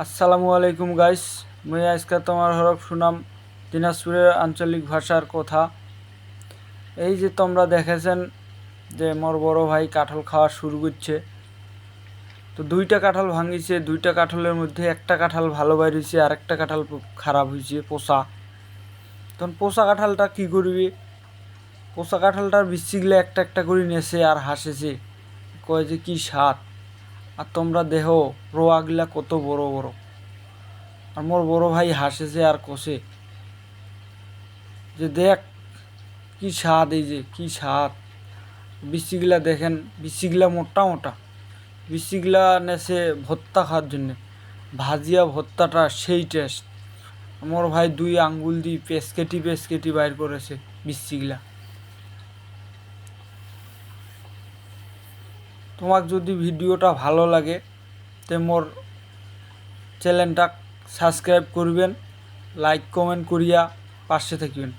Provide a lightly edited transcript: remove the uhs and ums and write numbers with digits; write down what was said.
আসসালামু আলাইকুম গাইস। মুই আজকে তোমার হরফ শুনাম দিনাজপুরের আঞ্চলিক ভাষার কথা। এই যে তোমরা দেখেছেন যে মোর বড় ভাই কাঁঠাল খাওয়া শুরু করছে। তো দুইটা কাঁঠাল ভাঙিছে, দুইটা কাঁঠালের মধ্যে একটা কাঁঠাল ভালো বাইর হয়েছে আর একটা কাঁঠাল খারাপ হয়েছে, পোষা। তখন পোষা কাঁঠালটা কী করবি? পোষা কাঁঠালটার বিচিগুলো একটা একটা করে নেছে আর হাসেছে, কয় যে কী স্বাদ। আর তোমরা দেহ রোয়াগুলা কত বড় বড়। আর মোর বড় ভাই হাসেছে আর কষে যে দেখ কি স্বাদ, এই যে কি স্বাদ। বিচিগুলা দেখেন, বিচিগুলা মোটা মোটা। বিচিগুলা নেছে ভর্তা খাওয়ার জন্যে, ভাজিয়া ভর্তাটা সেই টেস্ট। মোর ভাই দুই আঙ্গুল দিয়ে পেসকেটি পেসকেটি বাইর করেছে বিচিগুলা। তোমাক যদি ভিডিওটা ভালো লাগে তে মোর চ্যানেলটা সাবস্ক্রাইব করবেন, লাইক কমেন্ট করিয়া পাশে থাকবেন।